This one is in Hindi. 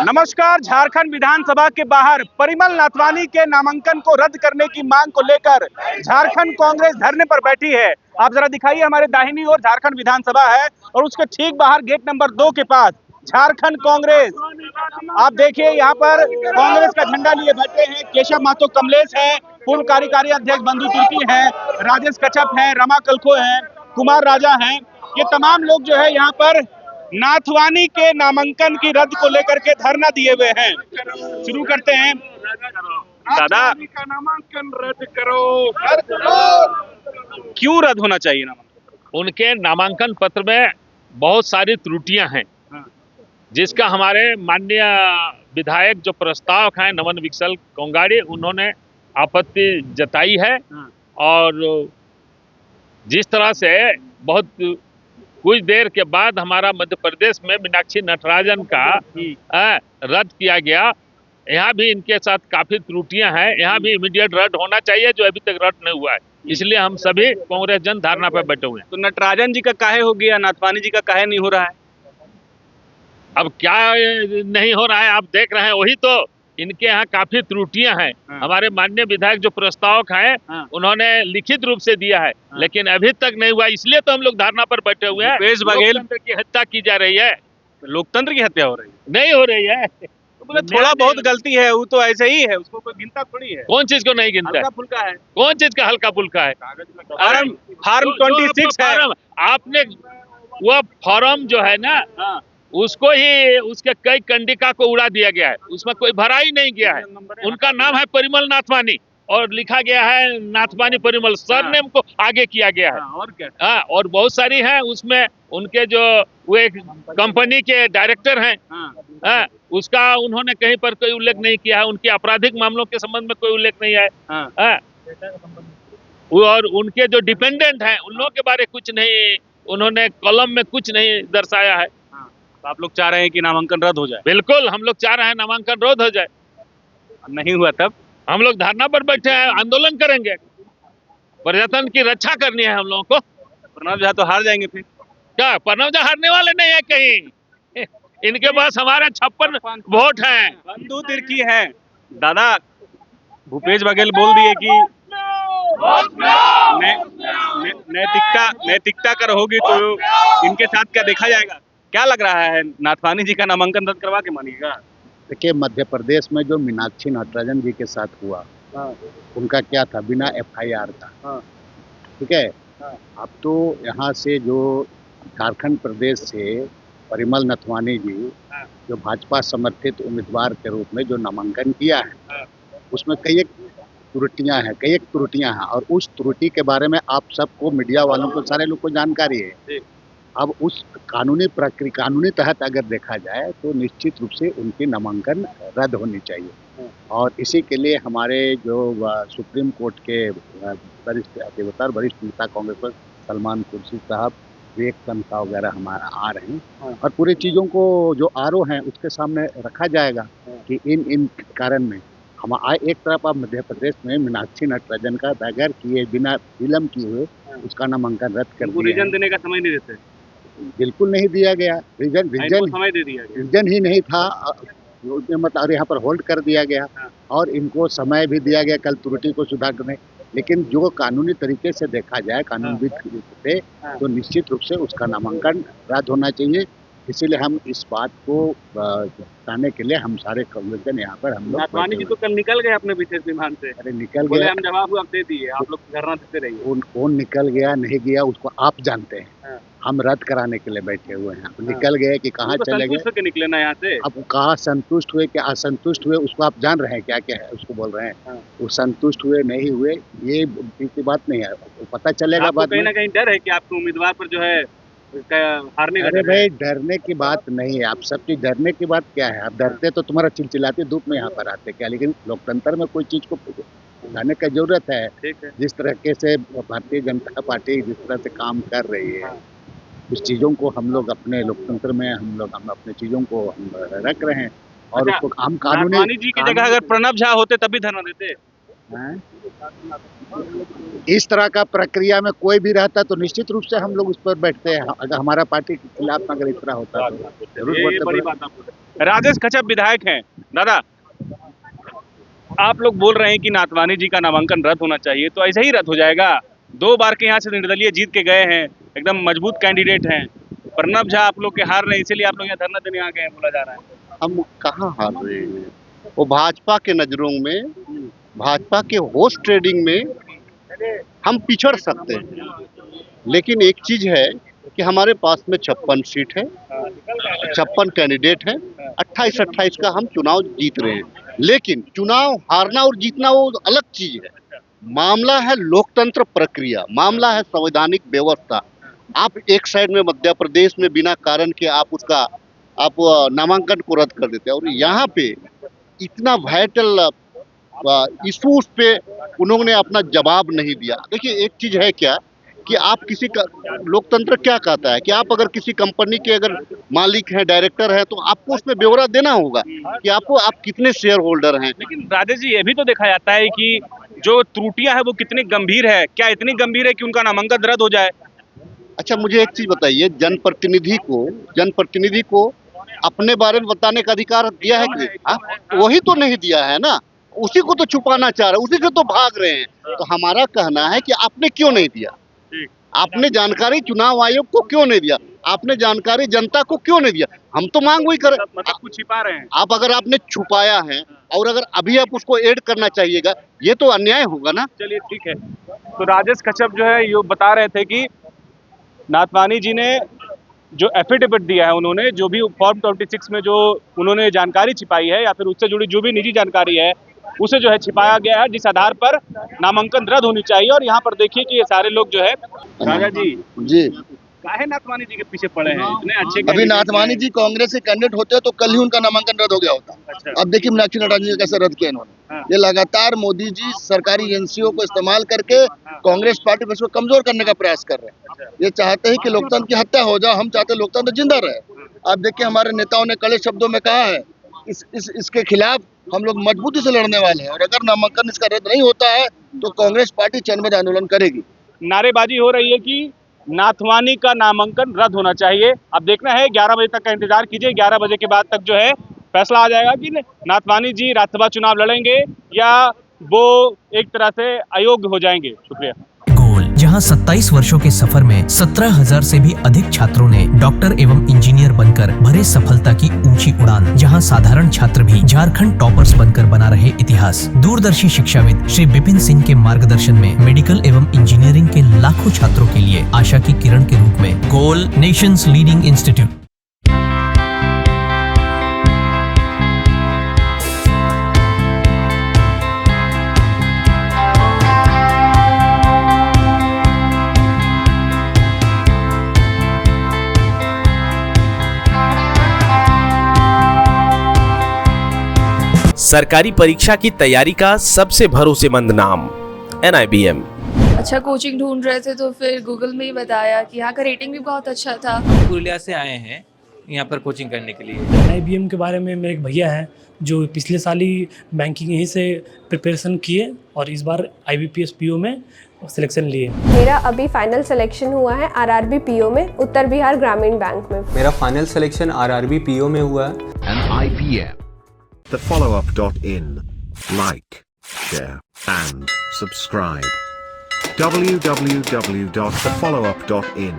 नमस्कार। झारखंड विधानसभा के बाहर परिमल नाथवानी के नामांकन को रद्द करने की मांग को लेकर झारखंड कांग्रेस धरने पर बैठी है। आप जरा दिखाइए, हमारे दाहिनी ओर झारखंड विधानसभा है और उसके ठीक बाहर गेट नंबर 2 के पास झारखंड कांग्रेस। आप देखिए, यहाँ पर कांग्रेस का झंडा लिए बैठे हैं केशव महतो कमलेश है, पूर्व कार्यकारी अध्यक्ष बंधु तिर्की है, राजेश कच्छप है, रमा कलखो है, कुमार राजा है। ये तमाम लोग जो है यहाँ पर नाथवानी के नामांकन की रद्द को लेकर के धरना दिए हुए हैं। शुरू करते हैं। दादा, नामांकन रद्द करो। क्यों रद्द होना चाहिए नामांकन? उनके नामांकन पत्र में बहुत सारी त्रुटियां हैं, जिसका हमारे माननीय विधायक जो प्रस्ताव हैं नमन विकसल कोंगाड़ी, उन्होंने आपत्ति जताई है। और जिस तरह से बहुत कुछ देर के बाद हमारा मध्य प्रदेश में मीनाक्षी नटराजन का रद्द किया गया, यहाँ भी इनके साथ काफी त्रुटियां हैं। यहाँ भी इमीडिएट रद्द होना चाहिए, जो अभी तक रद्द नहीं हुआ है। इसलिए हम सभी कांग्रेस जन धारणा पर बैठे हुए हैं। तो नटराजन जी का काहे हो गया, नाथवानी जी का काहे नहीं हो रहा है? अब क्या नहीं हो रहा है, आप देख रहे हैं। वही तो, इनके यहाँ काफी त्रुटियां हैं। हमारे माननीय विधायक जो प्रस्तावक हैं, उन्होंने लिखित रूप से दिया है, लेकिन अभी तक नहीं हुआ। इसलिए तो हम लोग धरना पर बैठे हुए हैं। भूपेश बघेल लोकतंत्र की हत्या की जा रही है। लोकतंत्र की हत्या हो रही है? नहीं हो रही है। तो बोले थोड़ा बहुत गलती है, वो तो ऐसे ही है, उसको कोई गिनता थोड़ी है। कौन चीज को नहीं गिनता है? हल्का फुल्का है। कौन चीज का हल्का फुल्का है? फार्म 26 है। आपने वो फॉर्म जो है ना, उसको ही उसके कई कंडिका को उड़ा दिया गया है, उसमें कोई भरा ही नहीं गया है। उनका नाम है परिमल नाथवानी और लिखा गया है नाथवानी परिमल, सरनेम को आगे किया गया है। और क्या? और बहुत सारी हैं उसमें। उनके जो वो एक कंपनी के डायरेक्टर हैं, उसका उन्होंने कहीं पर कोई उल्लेख नहीं किया है। उनके आपराधिक मामलों के संबंध में कोई उल्लेख नहीं है। और उनके जो डिपेंडेंट हैं, उन लोगों के बारे कुछ नहीं, उन्होंने कॉलम में कुछ नहीं दर्शाया है। आप लोग चाह रहे हैं कि नामांकन रद्द हो जाए? बिल्कुल, हम लोग चाह रहे हैं नामांकन रद्द हो जाए। नहीं हुआ तब हम लोग धरना पर बैठे हैं, आंदोलन करेंगे। प्रजातंत्र की रक्षा करनी है हम लोगों को। प्रणब झा तो हार जाएंगे फिर? क्या प्रणब झा हारने वाले नहीं है कहीं? इनके पास हमारे 56 वोट हैं। बंधु तिर्की है। दादा, भूपेश बघेल बोल दिए कि नैतिकता कर होगी तो इनके साथ क्या देखा जाएगा? क्या लग रहा है, नाथवानी जी का नामांकन रद्द करवा के मानिएगा? देखिए, मध्य प्रदेश में जो मीनाक्षी नटराजन जी के साथ हुआ, उनका क्या था, बिना FIR था। ठीक है। अब तो यहाँ से जो झारखंड प्रदेश से परिमल नथवानी जी जो भाजपा समर्थित उम्मीदवार के रूप में जो नामांकन किया है, उसमें कई एक त्रुटियां हैं और उस त्रुटि के बारे में आप सबको, मीडिया वालों को, सारे लोग को जानकारी है। अब उस कानूनी तहत अगर देखा जाए तो निश्चित रूप से उनकी नामांकन रद्द होनी चाहिए। और इसी के लिए हमारे जो सुप्रीम कोर्ट के वरिष्ठ नेता कांग्रेस पर सलमान खुर्शीद साहब, विवेक तनखा वगैरह हमारा आ रहे हैं, और पूरी चीज़ों को जो आरोप हैं उसके सामने रखा जाएगा कि इन कारण में हम एक तरफ आप मध्य प्रदेश में मीनाक्षी नटराजन का बगैर किए, बिना विलम्ब किए हुए उसका नामांकन रद्द कर दिया। रीजन देने का समय नहीं देते? बिल्कुल नहीं दिया गया। रीजन ही नहीं था, मतलब, और यहाँ पर होल्ड कर दिया गया और इनको समय भी दिया गया कल त्रुटि को सुधारने। लेकिन जो कानूनी तरीके से देखा जाए, कानूनविद से, तो निश्चित रूप से उसका नामांकन रद्द होना चाहिए। इसीलिए हम इस बात को बताने के लिए हम सारे कांग्रेस यहाँ पर हम लोग। नाथवानी जी तो कल निकल गए अपने विशेष विमान से। अरे निकल गया, हम जवाब आप दे दिए, आप लोग धरना देते रहिए। कौन निकल गया नहीं गया उसको आप जानते हैं। हम रद्द कराने के लिए बैठे हुए हैं। निकल गए कि कहाँ चले गए? निकले ना यहाँ से। अब कहाँ संतुष्ट हुए कि असंतुष्ट हुए, उसको आप जान रहे हैं क्या क्या है उसको बोल रहे हैं। वो संतुष्ट हुए नहीं हुए ये की बात नहीं है, वो पता चलेगा बाद में। कहीं ना कहीं डर है कि आपके उम्मीदवार पर जो है हारने का? अरे भाई, डरने की बात नहीं है। आप सबकी डरने की बात क्या है? आप डरते तो तुम्हारा चिलचिलाते धूप में यहाँ पर आते क्या? लेकिन लोकतंत्र में कोई चीज को लाने का जरूरत है। जिस तरीके से भारतीय जनता पार्टी जिस तरह से काम कर रही है, उस चीजों को हम लोग अपने लोकतंत्र में हम अपने चीजों को हम रख रहे हैं। और उसको हम कानूनी जी की जगह अगर प्रणब झा होते तब भी धरना देते? इस तरह का प्रक्रिया में कोई भी रहता तो निश्चित रूप से हम लोग उस पर बैठते हैं। अगर हमारा पार्टी के खिलाफ अगर इस तरह होता तो जरूर। बड़ी बात आपको राजेश कच्छप विधायक हैं। दादा, आप लोग बोल रहे हैं कि नाथवानी जी का नामांकन रद्द होना चाहिए, तो ऐसे ही रद्द हो जाएगा? 2 बार के यहाँ से निर्दलीय जीत के गए हैं, एकदम मजबूत कैंडिडेट हैं। प्रणब झा आप लोग के हार रहे हैं, इसीलिए आप लोग यहाँ धरना देने आ गए हैं, बोला जा रहा है। हम कहाँ हार रहे हैं? वो भाजपा के नजरों में, भाजपा के होस्ट ट्रेडिंग में हम पिछड़ सकते हैं, लेकिन एक चीज है कि हमारे पास में 56 सीट है, 56 कैंडिडेट हैं, 28-28 का हम चुनाव जीत रहे हैं। लेकिन चुनाव हारना और जीतना वो अलग चीज है। मामला है लोकतंत्र प्रक्रिया, मामला है संवैधानिक व्यवस्था। आप एक साइड में मध्य प्रदेश में बिना कारण के आप नामांकन को रद्द कर देते हैं, और यहाँ पे इतना वाइटल इशूज पे उन्होंने अपना जवाब नहीं दिया। देखिए, एक चीज है क्या कि आप किसी का लोकतंत्र क्या कहता है कि आप अगर किसी कंपनी के अगर मालिक हैं, डायरेक्टर हैं, तो आपको उसमें ब्यौरा देना होगा कि आप कितने शेयर होल्डर हैं। लेकिन राजेश जी, ये भी तो देखा जाता है कि जो त्रुटियां है वो कितनी गंभीर है। क्या इतनी गंभीर है कि उनका नामांकन रद्द हो जाए? अच्छा, मुझे एक चीज बताइए, जनप्रतिनिधि को अपने बारे में बताने का अधिकार दिया है कि वही तो नहीं दिया है ना, उसी को तो छुपाना चाह रहे हैं, उसी से तो भाग रहे हैं। तो हमारा कहना है कि आपने क्यों नहीं दिया? आपने जानकारी चुनाव आयोग को क्यों नहीं दिया? आपने जानकारी जनता को क्यों नहीं दिया? हम तो मांग वही कर, मतलब कुछ छिपा रहे हैं आप। अगर आपने छुपाया है और अगर अभी आप उसको ऐड करना चाहिएगा, ये तो अन्याय होगा ना। चलिए ठीक है। तो राजेश कच्छप जो है ये बता रहे थे कि नाथवानी जी ने जो एफिडेविट दिया है, उन्होंने जो भी फॉर्म 26 में जो उन्होंने जानकारी छिपाई है या फिर उससे जुड़ी जो भी निजी जानकारी है, उसे जो है छिपाया गया है, जिस आधार पर नामांकन रद्द होनी चाहिए। और यहाँ पर देखिए कि ये सारे लोग जो है, राजा जी काहे नाथवानी जी के पीछे पड़े हैं? इतने अच्छे अभी नाथवानी जी कांग्रेस के कैंडिडेट होते तो कल ही उनका नामांकन रद्द हो गया होता। अच्छा। अब देखिए मीनाक्षी नटराजन जी कैसे रद्द किया इन्होंने। हाँ। ये लगातार मोदी जी सरकारी एजेंसियों को इस्तेमाल करके कांग्रेस पार्टी को इसको कमजोर करने का प्रयास कर रहे हैं। ये चाहते हैं कि लोकतंत्र की हत्या हो जाए, हम चाहते हैं लोकतंत्र जिंदा रहे। आप देखिए, हमारे नेताओं ने कड़े शब्दों में कहा है, इसके खिलाफ हम लोग मजबूती से लड़ने वाले हैं, और अगर नामांकन इसका रद्द नहीं होता है तो कांग्रेस पार्टी चरणबद्ध आंदोलन करेगी। नारेबाजी हो रही है कि नाथवानी का नामांकन रद्द होना चाहिए। अब देखना है, 11 बजे तक का इंतजार कीजिए। 11 बजे के बाद तक जो है फैसला आ जाएगा कि नाथवानी जी राज्यसभा चुनाव लड़ेंगे या वो एक तरह से अयोग्य हो जाएंगे। शुक्रिया। गोल, जहां 27 वर्षों के सफर में 17,000 से भी अधिक छात्रों ने डॉक्टर एवं इंजीनियर बनकर भरे सफलता की ऊंची उड़ान, जहां साधारण छात्र भी झारखंड टॉपर्स बनकर बना रहे इतिहास। दूरदर्शी शिक्षाविद श्री विपिन सिंह के मार्गदर्शन में मेडिकल एवं इंजीनियरिंग के लाखों छात्रों के लिए आशा की किरण के रूप में गोल, नेशंस लीडिंग इंस्टीट्यूट। सरकारी परीक्षा की तैयारी का सबसे भरोसेमंद नाम NIBM। अच्छा कोचिंग ढूंढ रहे थे तो फिर गूगल में ही बताया कि यहाँ का रेटिंग भी बहुत अच्छा था। पुरुलिया से आए हैं यहाँ पर कोचिंग करने के लिए। NIBM के बारे में मेरे एक भैया हैं जो पिछले साल ही बैंकिंग यहीं से प्रिपरेशन किए और इस बार IBPS PO में सिलेक्शन लिए। मेरा अभी फाइनल सिलेक्शन हुआ है RRB PO में, उत्तर बिहार ग्रामीण बैंक में। मेरा फाइनल सिलेक्शन RRB PO में हुआ है। NIBM, thefollowup.in. Like, share and subscribe. www.thefollowup.in